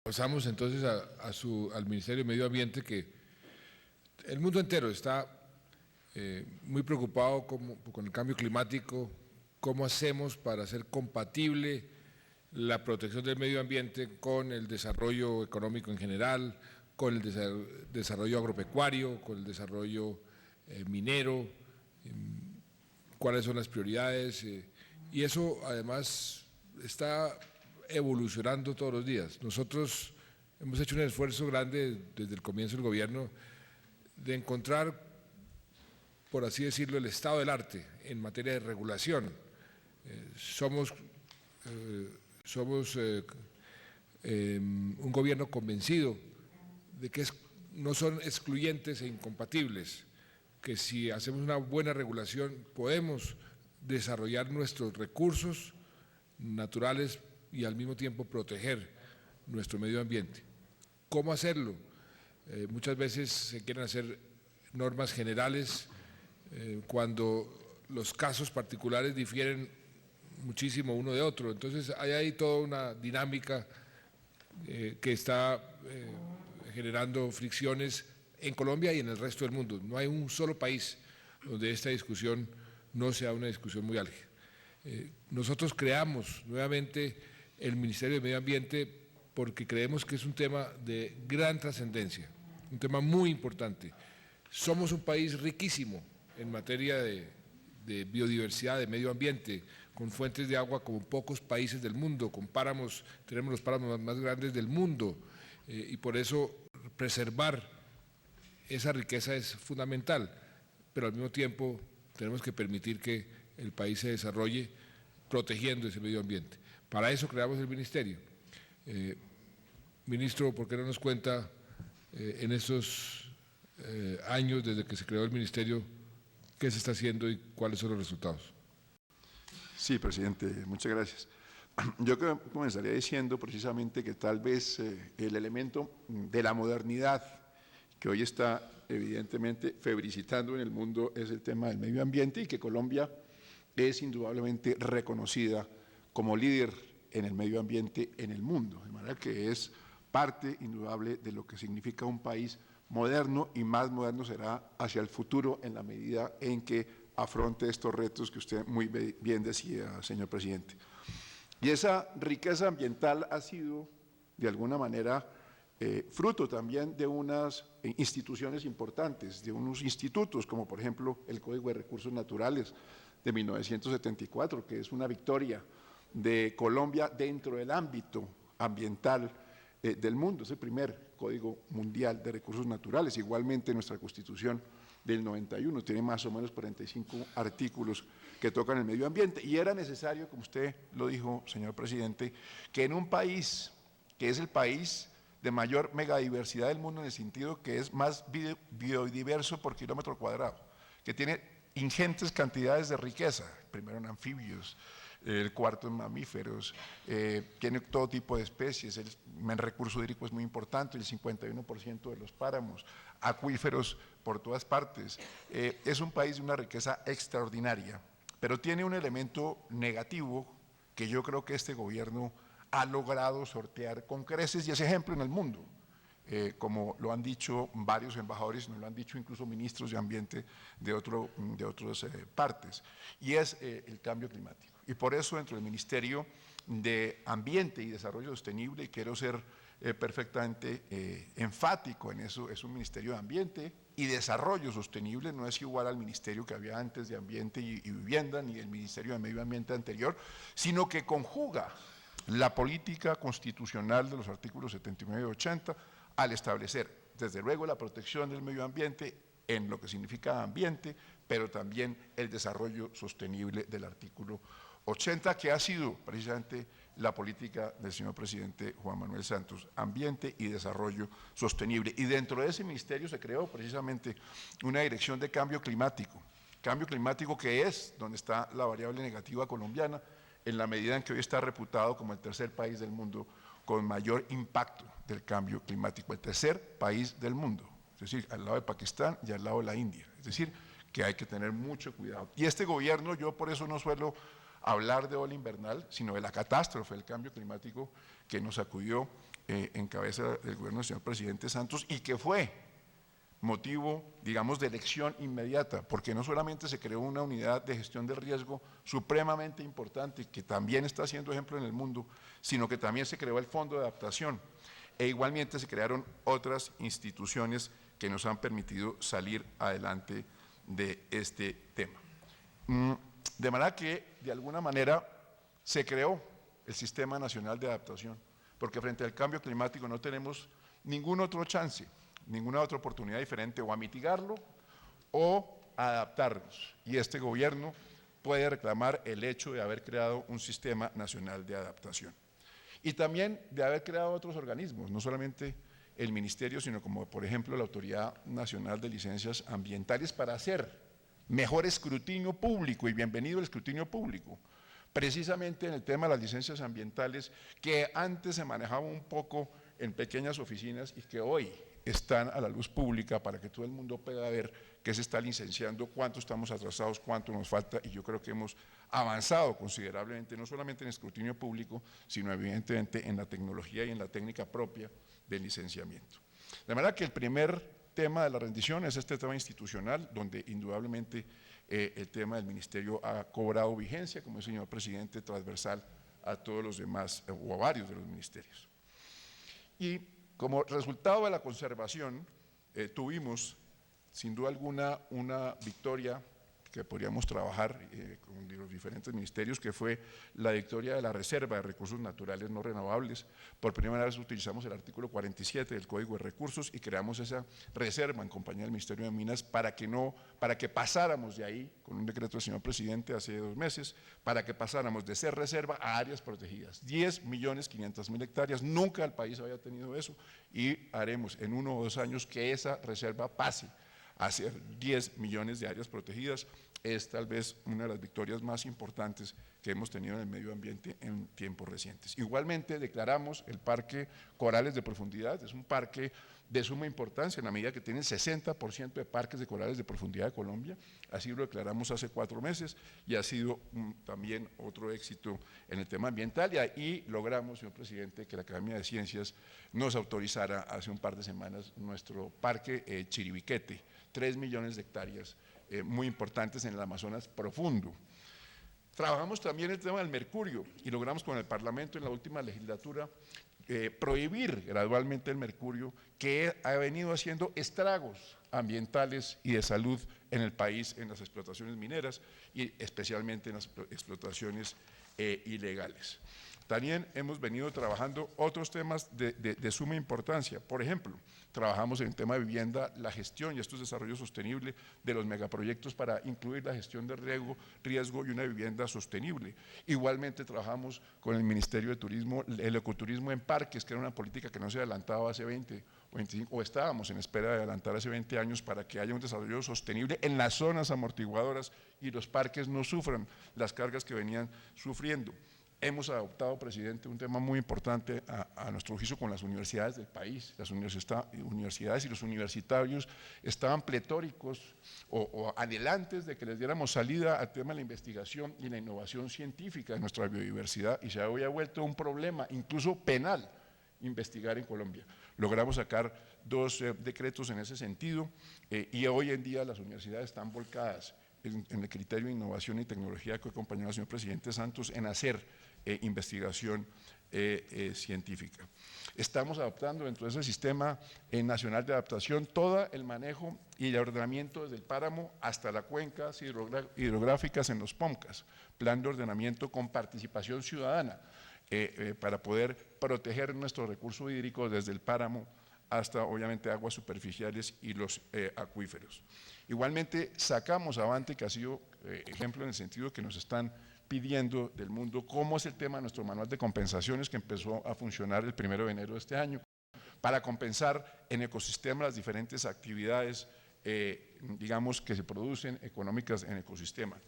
Pasamos entonces al Ministerio de Medio Ambiente, que el mundo entero está muy preocupado con el cambio climático. ¿Cómo hacemos para hacer compatible la protección del medio ambiente con el desarrollo económico en general, con el desarrollo agropecuario, con el desarrollo minero? ¿Cuáles son las prioridades? Y eso además está evolucionando todos los días. Nosotros hemos hecho un esfuerzo grande desde el comienzo del gobierno de encontrar, por así decirlo, el estado del arte en materia de regulación. Somos un gobierno convencido de que no son excluyentes e incompatibles, que si hacemos una buena regulación podemos desarrollar nuestros recursos naturales y al mismo tiempo proteger nuestro medio ambiente. ¿Cómo hacerlo? Muchas veces se quieren hacer normas generales cuando los casos particulares difieren muchísimo uno de otro. Entonces hay ahí toda una dinámica que está generando fricciones en Colombia y en el resto del mundo. No hay un solo país donde esta discusión no sea una discusión muy álgida. Nosotros creamos nuevamente el Ministerio de Medio Ambiente porque creemos que es un tema de gran trascendencia, un tema muy importante. Somos un país riquísimo en materia de biodiversidad, de medio ambiente, con fuentes de agua como pocos países del mundo, con páramos, tenemos los páramos más grandes del mundo, y por eso preservar esa riqueza es fundamental, pero al mismo tiempo tenemos que permitir que el país se desarrolle protegiendo ese medio ambiente. Para eso creamos el ministerio. Ministro, ¿por qué no nos cuenta en estos años desde que se creó el ministerio qué se está haciendo y cuáles son los resultados? Sí, presidente, muchas gracias. Yo comenzaría diciendo precisamente que tal vez el elemento de la modernidad que hoy está evidentemente febricitando en el mundo es el tema del medio ambiente, y que Colombia es indudablemente reconocida como líder en el medio ambiente en el mundo, de manera que es parte indudable de lo que significa un país moderno, y más moderno será hacia el futuro en la medida en que afronte estos retos que usted muy bien decía, señor presidente. Y esa riqueza ambiental ha sido, de alguna manera, fruto también de unas instituciones importantes, de unos institutos, como por ejemplo el Código de Recursos Naturales de 1974, que es una victoria de Colombia dentro del ámbito ambiental del mundo. Es el primer Código Mundial de Recursos Naturales. Igualmente nuestra Constitución del 91 tiene más o menos 45 artículos que tocan el medio ambiente, y era necesario, como usted lo dijo, señor presidente, que en un país que es el país de mayor megadiversidad del mundo, en el sentido que es más biodiverso por kilómetro cuadrado, que tiene ingentes cantidades de riqueza, primero en anfibios, el cuarto en mamíferos, tiene todo tipo de especies, el recurso hídrico es muy importante, el 51% de los páramos, acuíferos por todas partes. Es un país de una riqueza extraordinaria, pero tiene un elemento negativo que yo creo que este gobierno ha logrado sortear con creces, y es ejemplo en el mundo, como lo han dicho varios embajadores, nos lo han dicho incluso ministros de ambiente de otras partes, y es el cambio climático. Y por eso dentro del Ministerio de Ambiente y Desarrollo Sostenible, y quiero ser perfectamente enfático en eso, es un Ministerio de Ambiente y Desarrollo Sostenible, no es igual al ministerio que había antes de Ambiente y Vivienda, ni el Ministerio de Medio Ambiente anterior, sino que conjuga la política constitucional de los artículos 79 y 80 al establecer, desde luego, la protección del medio ambiente en lo que significa ambiente, pero también el desarrollo sostenible del artículo 80, que ha sido precisamente la política del señor presidente Juan Manuel Santos, ambiente y desarrollo sostenible. Y dentro de ese ministerio se creó precisamente una dirección de cambio climático que es donde está la variable negativa colombiana, en la medida en que hoy está reputado como el tercer país del mundo con mayor impacto del cambio climático, el tercer país del mundo, es decir, al lado de Pakistán y al lado de la India, es decir, que hay que tener mucho cuidado. Y este gobierno, yo por eso no suelo hablar de ola invernal, sino de la catástrofe del cambio climático que nos sacudió en cabeza del gobierno del señor presidente Santos y que fue motivo, digamos, de elección inmediata, porque no solamente se creó una unidad de gestión del riesgo supremamente importante, que también está siendo ejemplo en el mundo, sino que también se creó el Fondo de Adaptación, e igualmente se crearon otras instituciones que nos han permitido salir adelante de este tema. De manera que, de alguna manera, se creó el Sistema Nacional de Adaptación, porque frente al cambio climático no tenemos ningún otro chance, ninguna otra oportunidad diferente, o a mitigarlo o a adaptarnos. Y este gobierno puede reclamar el hecho de haber creado un Sistema Nacional de Adaptación. Y también de haber creado otros organismos, no solamente el Ministerio, sino como por ejemplo la Autoridad Nacional de Licencias Ambientales, para hacer mejor escrutinio público, y bienvenido el escrutinio público, precisamente en el tema de las licencias ambientales, que antes se manejaba un poco en pequeñas oficinas y que hoy están a la luz pública para que todo el mundo pueda ver qué se está licenciando, cuánto estamos atrasados, cuánto nos falta, y yo creo que hemos avanzado considerablemente, no solamente en escrutinio público, sino evidentemente en la tecnología y en la técnica propia del licenciamiento. De manera que el primer tema de la rendición es este tema institucional, donde indudablemente el tema del ministerio ha cobrado vigencia, como el señor presidente, transversal a todos los demás o a varios de los ministerios. Y como resultado de la conservación, tuvimos, sin duda alguna, una victoria que podríamos trabajar con los diferentes ministerios, que fue la victoria de la Reserva de Recursos Naturales No Renovables. Por primera vez utilizamos el artículo 47 del Código de Recursos y creamos esa reserva en compañía del Ministerio de Minas para que pasáramos de ahí, con un decreto del señor presidente hace 2 meses, para que pasáramos de ser reserva a áreas protegidas. 10.500.000 hectáreas, nunca el país había tenido eso, y haremos en 1 o 2 años que esa reserva pase a ser 10 millones de áreas protegidas. Es tal vez una de las victorias más importantes que hemos tenido en el medio ambiente en tiempos recientes. Igualmente declaramos el Parque Corales de Profundidad, es un parque de suma importancia en la medida que tiene el 60% de parques de corales de profundidad de Colombia, así lo declaramos hace 4 meses y ha sido también otro éxito en el tema ambiental, y ahí logramos, señor presidente, que la Academia de Ciencias nos autorizara hace un par de semanas nuestro parque Chiribiquete, 3 millones de hectáreas muy importantes en el Amazonas profundo. Trabajamos también el tema del mercurio y logramos con el Parlamento en la última legislatura prohibir gradualmente el mercurio, que ha venido haciendo estragos ambientales y de salud en el país, en las explotaciones mineras y especialmente en las explotaciones ilegales. También hemos venido trabajando otros temas de suma importancia. Por ejemplo, trabajamos en el tema de vivienda, la gestión, y esto es desarrollo sostenible de los megaproyectos para incluir la gestión de riesgo y una vivienda sostenible. Igualmente trabajamos con el Ministerio de Turismo, el ecoturismo en parques, que era una política que no se adelantaba hace 20 o 25, o estábamos en espera de adelantar hace 20 años, para que haya un desarrollo sostenible en las zonas amortiguadoras y los parques no sufran las cargas que venían sufriendo. Hemos adoptado, presidente, un tema muy importante a nuestro juicio con las universidades del país. Las universidades y los universitarios estaban pletóricos o anhelantes de que les diéramos salida al tema de la investigación y la innovación científica de nuestra biodiversidad, y se había vuelto un problema, incluso penal, investigar en Colombia. Logramos sacar 2 decretos en ese sentido, y hoy en día las universidades están volcadas en el criterio de innovación y tecnología que acompañó al señor presidente Santos en hacer investigación científica. Estamos adoptando dentro de ese sistema nacional de adaptación todo el manejo y el ordenamiento desde el páramo hasta las cuencas hidrográficas en los POMCAS, plan de ordenamiento con participación ciudadana, para poder proteger nuestro recurso hídrico desde el páramo hasta obviamente aguas superficiales y los acuíferos. Igualmente sacamos avante, que ha sido ejemplo en el sentido que nos están pidiendo del mundo, cómo es el tema de nuestro manual de compensaciones, que empezó a funcionar el 1 de enero de este año, para compensar en ecosistemas las diferentes actividades, digamos, que se producen económicas en ecosistemas.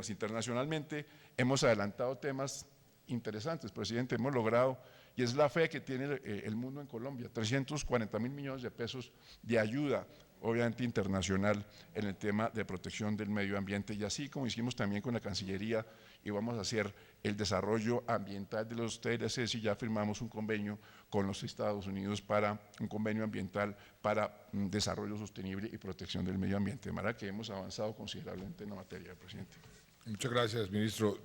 Internacionalmente hemos adelantado temas interesantes, presidente. Hemos logrado y es la fe que tiene el mundo en Colombia. 340.000 millones de pesos de ayuda, obviamente internacional, en el tema de protección del medio ambiente, y así como hicimos también con la Cancillería, y vamos a hacer el desarrollo ambiental de los TLCs, y ya firmamos un convenio con los Estados Unidos para un convenio ambiental para desarrollo sostenible y protección del medio ambiente, de manera que hemos avanzado considerablemente en la materia, presidente. Muchas gracias, ministro.